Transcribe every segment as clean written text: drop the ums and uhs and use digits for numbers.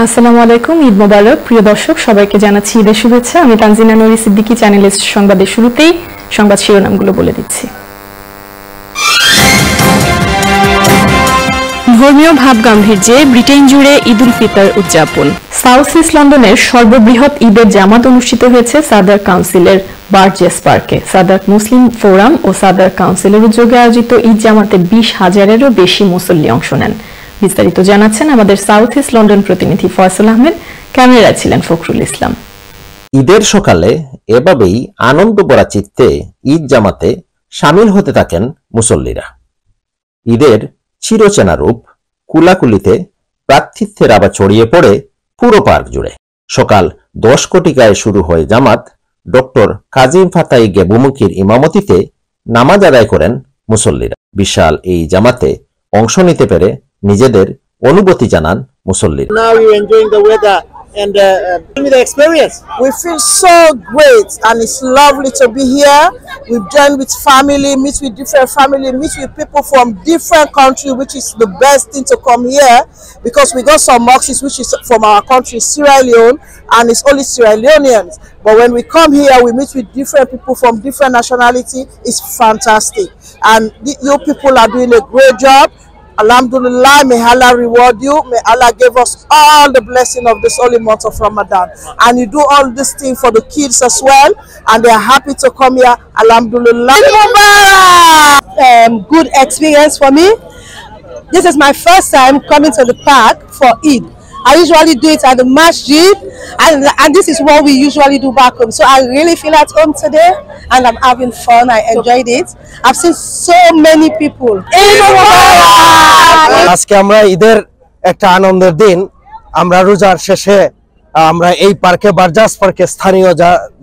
আসসালামু আলাইকুম, ঈদ মোবারক। প্রিয় দর্শক, সবাইকে জানাচ্ছি ঈদের শুভেচ্ছা। আমি তানজিনা নুরি সিদ্দিকী। চ্যানেলের সংবাদের শুরুতেই সংবাদ শিরোনামগুলো বলে দিচ্ছি। ধর্মীয় ভাবগাম্ভীর্যে ব্রিটেন জুড়ে ঈদ উল ফিতর উদযাপন। সাউথ ইস্ট লন্ডনের সর্ববৃহৎ ঈদের জামাত অনুষ্ঠিত হয়েছে সাদার কাউন্সিলের বার্জেস পার্কে। সাদার মুসলিম ফোরাম ও সাদার কাউন্সিলের উদ্যোগে আয়োজিত ঈদ জামাতে 20,000-এরও বেশি মুসল্লি অংশ নেন। বিস্তারিত জানাচ্ছেন আমাদের সাউথ ইস্ট লন্ডন প্রতিনিধি ফয়সাল আহমেদ। ক্যামেরায় ছিলেন ফখরুল ইসলাম। ঈদের সকালে এভাবেই আনন্দ ভরা চিত্তে ঈদ জামাতে সামিল হতে থাকেন মুসল্লিরা। ঈদের চিরচেনা রূপ কুলাকুলিতে প্রার্থিত্বের আবার ছড়িয়ে পড়ে পুরো পার্ক জুড়ে। সকাল 10 কোটিকায় শুরু হয় জামাত। ডক্টর কাজিম ফাতাই গেবুমুখীর ইমামতিতে নামাজ আদায় করেন মুসল্লিরা। বিশাল এই জামাতে অংশ নিতে পেরে নিজেদের অনুভূতি জানান মুসল্লিরা। Now you're enjoying the weather and tell me the experience. We feel so great and it's lovely to be here. We've joined with family, meet with different family, meet with people from different countries, which is the best thing to come here because we got some mosques which is from our country, Sierra Leone, and it's only Sierra Leoneans. But when we come here, we meet with different people from different nationality. It's fantastic. And you people are doing a great job. Alhamdulillah, may Allah reward you. May Allah give us all the blessing of this holy month of Ramadan. And you do all this thing for the kids as well, and they are happy to come here. Alhamdulillah. Good experience for me. This is my first time coming to the park for Eid. I usually do it at the masjid, and this is what we usually do back home. So I really feel at home today, and I'm having fun. I enjoyed it. I've seen so many people. আজকে আমরা ঈদের একটা আনন্দের দিন। আমরা রোজার শেষে আমরা এই পার্কে বার্জাস পার্কে স্থানীয়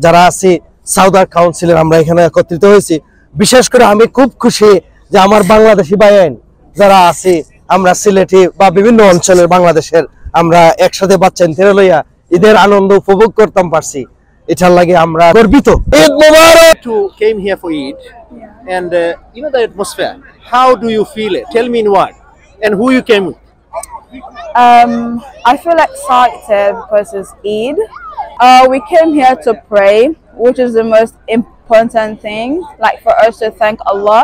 যারা আছি সাউদার কাউন্সিলের আমরা এখানে একত্রিত হয়েছি। বিশেষ করে আমি খুব খুশি যে আমার বাংলাদেশি ভাইয়েন যারা আছি, আমরা সিলেটি বা বিভিন্ন অঞ্চলের বাংলাদেশের আমরা একসাথে বাচ্চা নিতে লইয়া ঈদের আনন্দ উপভোগ করতাম পারছি। এটার লাগে আমরা গর্বিত। ঈদ মোবারক। You came here for Eid, and you know the atmosphere. How do you feel it? Tell me in one. And who you came with? I feel excited because it's Eid. We came here to pray, which is the most important thing, like for us to thank Allah.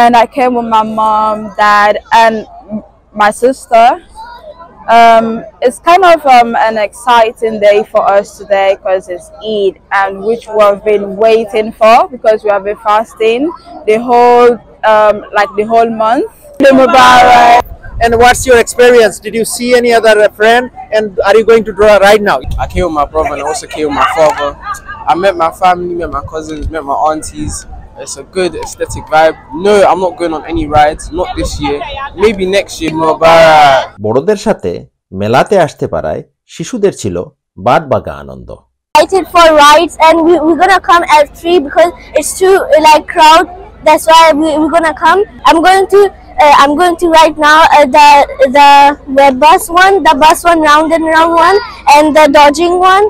And I came with my mom, dad, and my sister. It's kind of an exciting day for us today because it's Eid, and which we've been waiting for because we have been fasting the whole month. And what's your experience? Did you see any other friend? And are you going to draw right now? I came with my brother and I also came with my father. I met my family, met my cousins, met my aunties. It's a good aesthetic vibe. No, I'm not going on any rides, not this year. Maybe next year. বড়দের সাথে মেলাতে আসতে পারায় শিশুদের ছিল বাদবাগা আনন্দ। Excited for rides, and we're gonna come at 3 because it's too crowd. That's why we're gonna come. I'm going to right now the bus one, round and round one, and the dodging one,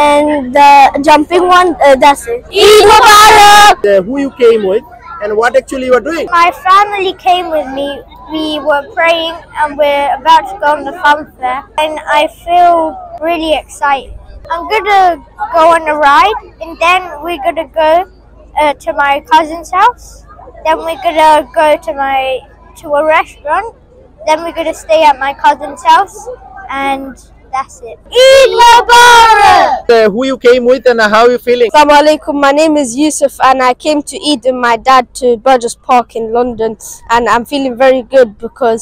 and the jumping one. That's it. Eid Mubarak. Who you came with, and what actually you are doing? My family came with me. We were praying, and we're about to go on the fun fair, and I feel really excited. I'm gonna go on a ride, and then we're gonna go to my cousin's house. Then we're gonna go to a restaurant. Then we're gonna stay at my cousin's house, and that's it. Eid Mubarak! Who you came with, and how you feeling? Assalamu alaikum. My name is Yusuf, and I came to Eid with my dad to Burgess Park in London, and I'm feeling very good because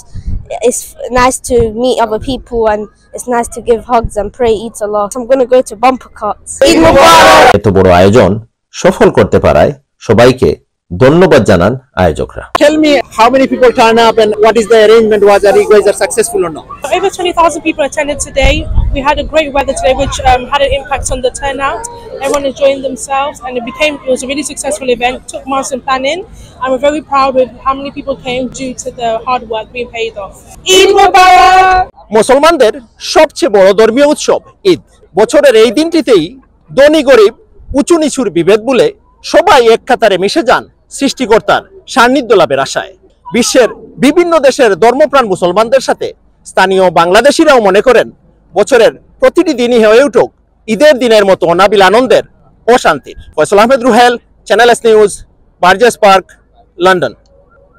it's nice to meet other people, and it's nice to give hugs and pray Eid Allah. So I'm gonna go to bumper carts. Eid Mubarak! এত বড় আয়োজন সফল করতে পারায় সবাইকে ধন্যবাদ জানান আয়োজকরা। Tell me how many people turn up and what is the arrangement was. Are you guys successful or not? Over 20,000 people attended today. We had a great weather today, which had an impact on the turnout. Everyone enjoying themselves, and it was a really successful event. It took months in planning, and we're very proud of how many people came due to the hard work being paid off. Eid Mubarak! মুসলমানদের সবচেয়ে বড় ধর্মীয় উৎসব ঈদ। বছরের এই দিনটিতেই ধনী গরিব উঁচু নিচুর বিভেদ ভুলে সবাই এক কাতারে মিশে যান সৃষ্টিকর্তার সান্নিধ্য লাভের আশায়। বিশ্বের বিভিন্ন দেশের ধর্মপ্রাণ মুসলমানদের সাথে স্থানীয় বাংলাদেশিরাও মনে করেন বছরের প্রতিটি দিনই হয়ে উঠুক ঈদের দিনের মতো অনাবিল আনন্দের ও শান্তির। ফয়সাল আহমেদ রুহেল, channel S news, Burgess park, London.